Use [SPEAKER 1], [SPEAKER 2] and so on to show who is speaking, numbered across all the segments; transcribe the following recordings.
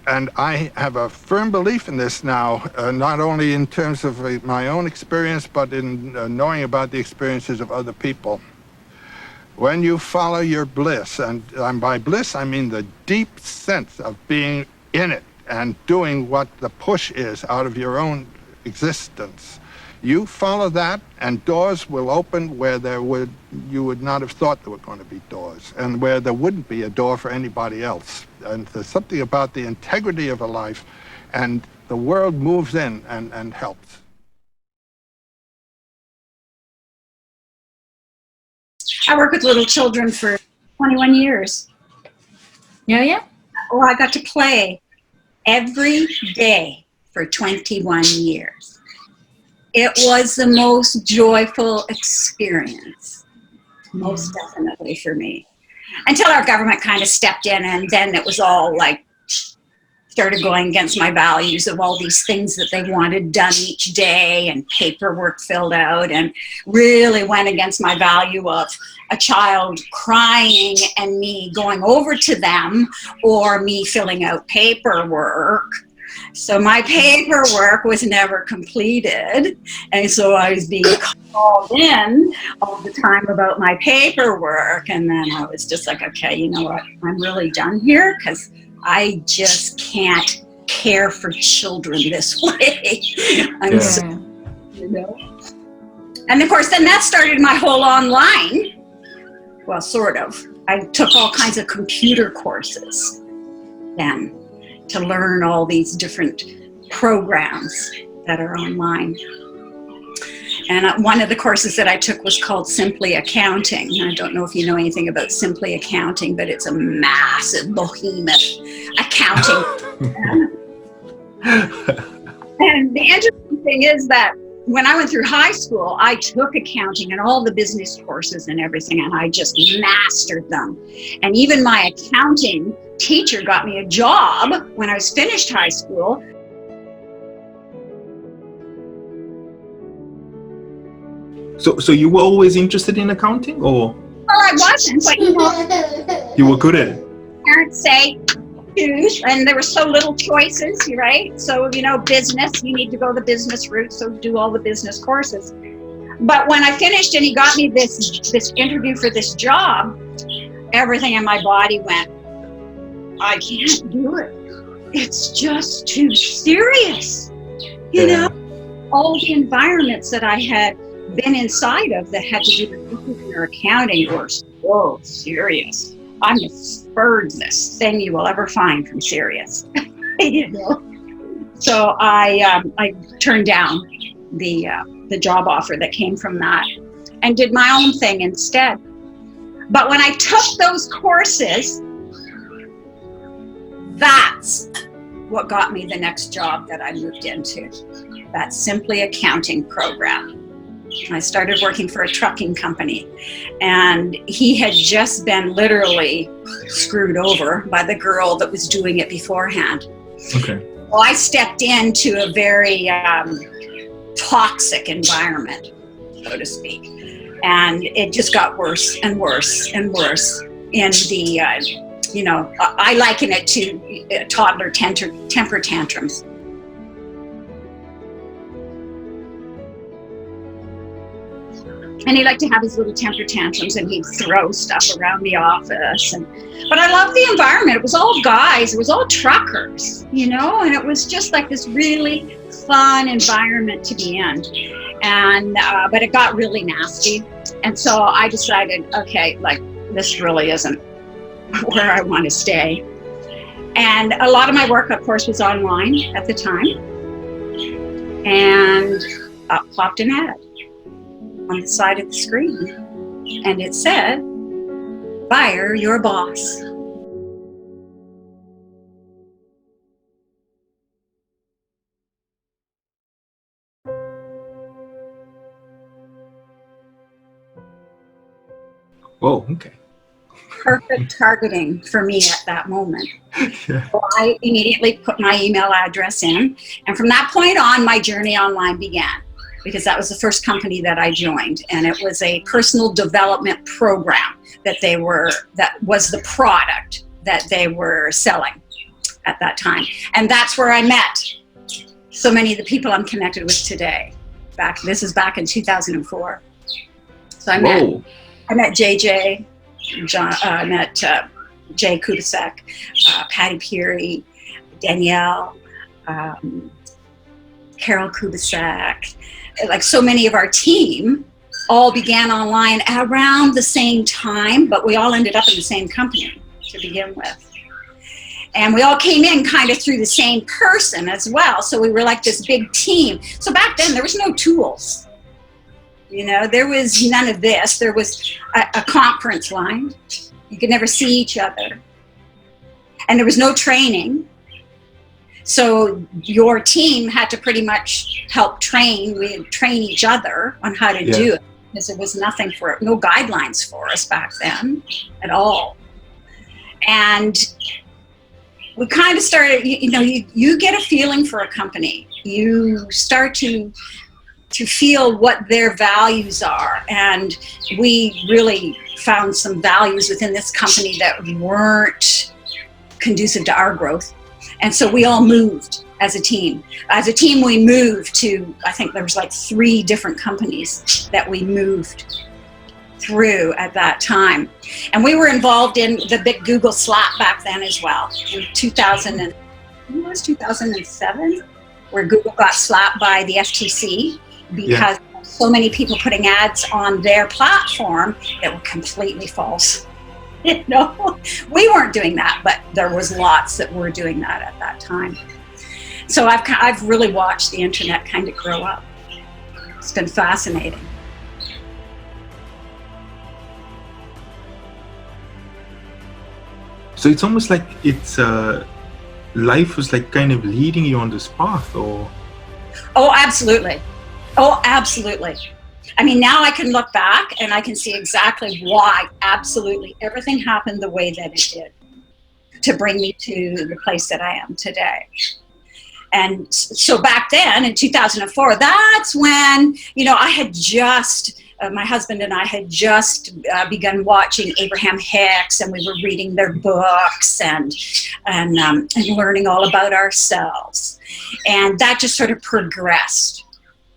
[SPEAKER 1] And I have a firm belief in this now, not only in terms of my own experience, but in knowing about the experiences of other people. When you follow your bliss, and by bliss I mean the deep sense of being in it and doing what the push is out of your own existence, you follow that and doors will open where you would not have thought there were going to be doors, and where there wouldn't be a door for anybody else. And there's something about the integrity of a life, and the world moves in and helps.
[SPEAKER 2] I work with little children for 21 years.
[SPEAKER 3] Yeah.
[SPEAKER 2] Well, I got to play every day for 21 years. It was the most joyful experience, most definitely for me. Until our government kind of stepped in, and then it was all like, started going against my values of all these things that they wanted done each day and paperwork filled out, and really went against my value of a child crying and me going over to them, or me filling out paperwork. So my paperwork was never completed, and so I was being called in all the time about my paperwork, and then I was just like, okay, you know what, I'm really done here, because I just can't care for children this way. You know. And of course, then that started my whole online. Well, sort of. I took all kinds of computer courses then to learn all these different programs that are online. And one of the courses that I took was called Simply Accounting. I don't know if you know anything about Simply Accounting, but it's a massive behemoth accounting. And the interesting thing is that when I went through high school, I took accounting and all the business courses and everything, and I just mastered them. And even my accounting teacher got me a job when I was finished high school.
[SPEAKER 4] So you were always interested in accounting, or?
[SPEAKER 2] Well, I wasn't, but you know,
[SPEAKER 4] you were good at it.
[SPEAKER 2] Parents say choose, and there were so little choices, right? So, you know, business, you need to go the business route, so do all the business courses. But when I finished and he got me this interview for this job, everything in my body went, I can't do it. It's just too serious. You know, all the environments that I had been inside of that had to do with business or accounting were so serious. I'm the furthest thing you will ever find from serious. You know? So I turned down the job offer that came from that and did my own thing instead. But when I took those courses, that's what got me the next job that I moved into, that Simply Accounting program. I started working for a trucking company, and he had just been literally screwed over by the girl that was doing it beforehand.
[SPEAKER 4] Okay.
[SPEAKER 2] Well, I stepped into a very toxic environment, so to speak, and it just got worse and worse and worse. In the, you know, I liken it to toddler temper tantrums. And he liked to have his little temper tantrums, and he'd throw stuff around the office. But I loved the environment. It was all guys. It was all truckers, you know, and it was just like this really fun environment to be in. And but it got really nasty. And so I decided, okay, like, this really isn't where I want to stay. And a lot of my work, of course, was online at the time. And up popped an ad on the side of the screen, and it said, fire your boss.
[SPEAKER 4] Oh, okay.
[SPEAKER 2] Perfect targeting for me at that moment.
[SPEAKER 4] Yeah.
[SPEAKER 2] So I immediately put my email address in, and from that point on, my journey online began. Because that was the first company that I joined, and it was a personal development program that was the product that they were selling. at that time. And that's where I met so many of the people I'm connected with today. This is back in 2004. So I met JJ, I met Jay Kubasek, Patty Peary, Danielle, Carol Kubasek, like so many of our team all began online around the same time, but we all ended up in the same company to begin with. And we all came in kind of through the same person as well. So we were like this big team. So back then there was no tools. There was none of this. There was a conference line. You could never see each other. And there was no training. So your team had to pretty much help train. We'd train each other on how to do it, because there was no guidelines for us back then at all. And we kind of started, you get a feeling for a company. You start to feel what their values are. And we really found some values within this company that weren't conducive to our growth. And so we all moved as a team. As a team, we moved to, I think there was like 3 different companies that we moved through at that time. And we were involved in the big Google slap back then as well. In 2007, where Google got slapped by the FTC because so many people putting ads on their platform that were completely false. We weren't doing that, but there was lots that were doing that at that time. So I've really watched the internet kind of grow up. It's been fascinating.
[SPEAKER 4] So it's almost like life was like kind of leading you on this path, or?
[SPEAKER 2] Oh, absolutely. I mean, now I can look back and I can see exactly why absolutely everything happened the way that it did to bring me to the place that I am today. And so back then in 2004, that's when, I had just, my husband and I had just begun watching Abraham Hicks, and we were reading their books and learning all about ourselves. And that just sort of progressed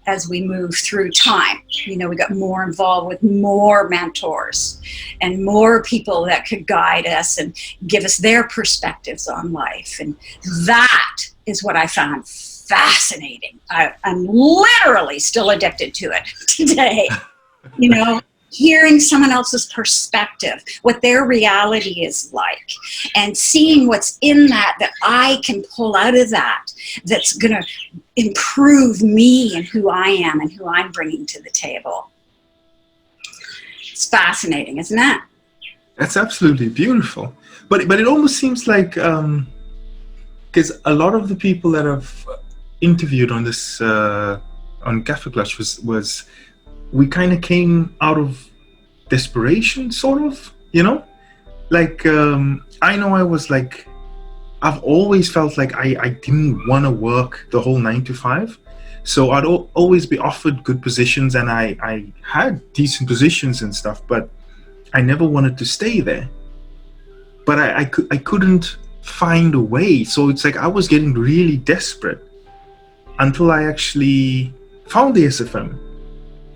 [SPEAKER 2] as we moved through time. We got more involved with more mentors and more people that could guide us and give us their perspectives on life. And that is what I found fascinating. I'm literally still addicted to it today. Hearing someone else's perspective, what their reality is like, and seeing what's in that I can pull out of that's going to improve me and who I am and who I'm bringing to the table. It's fascinating, isn't it?
[SPEAKER 4] That's absolutely beautiful. But it almost seems like, because a lot of the people that I've interviewed on this, on Kaffeeklatsch was we kind of came out of desperation, sort of, like, I know I was like, I've always felt like I didn't want to work the whole 9 to 5. So I'd always be offered good positions, and I had decent positions and stuff, but I never wanted to stay there. But I couldn't find a way. So it's like I was getting really desperate until I actually found the SFM.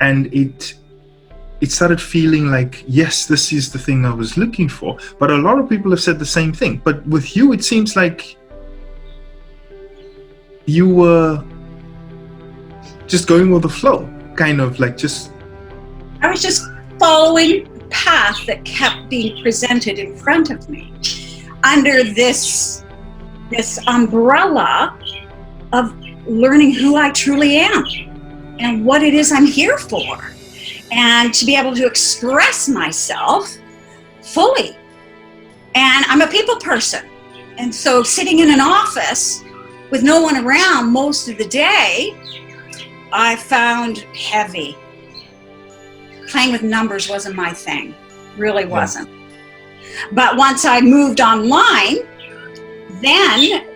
[SPEAKER 4] And it started feeling like, yes, this is the thing I was looking for. But a lot of people have said the same thing. But with you, it seems like you were just going with the flow, kind of like just...
[SPEAKER 2] I was just following the path that kept being presented in front of me under this umbrella of learning who I truly am and what it is I'm here for, and to be able to express myself fully. And I'm a people person. And so sitting in an office with no one around most of the day, I found heavy. Playing with numbers wasn't my thing, really wasn't. But once I moved online, then,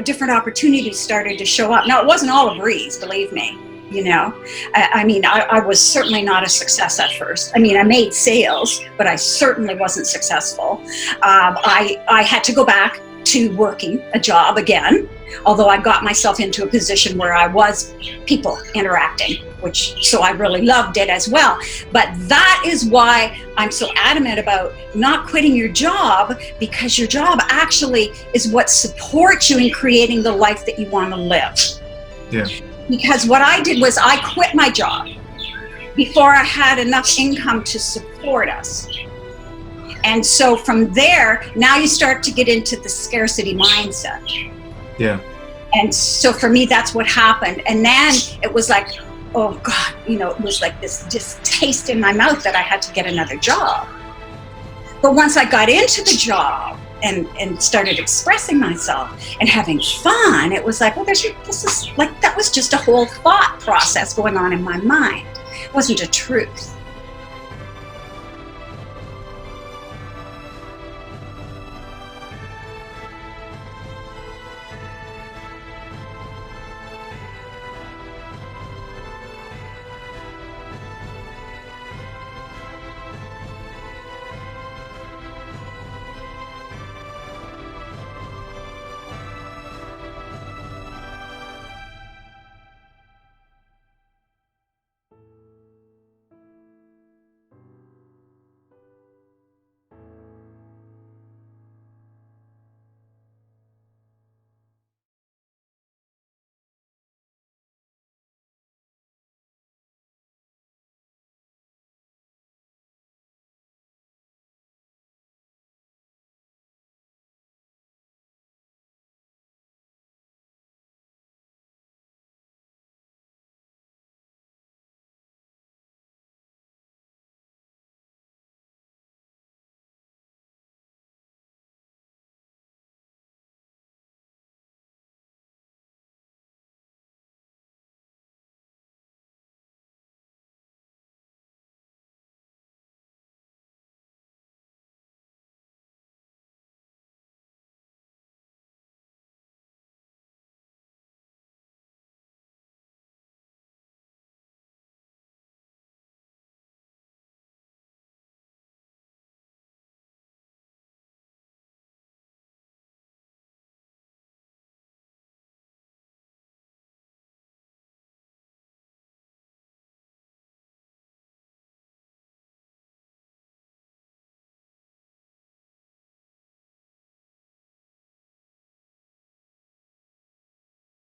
[SPEAKER 2] different opportunities started to show up. Now, it wasn't all a breeze, believe me. I was certainly not a success at first. I made sales, but I certainly wasn't successful. I had to go back to working a job again, although I got myself into a position where I was people interacting, so I really loved it as well. But that is why I'm so adamant about not quitting your job, because your job actually is what supports you in creating the life that you want to live.
[SPEAKER 4] Yeah.
[SPEAKER 2] Because what I did was I quit my job before I had enough income to support us. And so from there, now you start to get into the scarcity mindset.
[SPEAKER 4] Yeah.
[SPEAKER 2] And so for me, that's what happened. And then it was like, oh God, it was like this taste in my mouth that I had to get another job. But once I got into the job and started expressing myself and having fun, it was like, well, that was just a whole thought process going on in my mind. It wasn't a truth.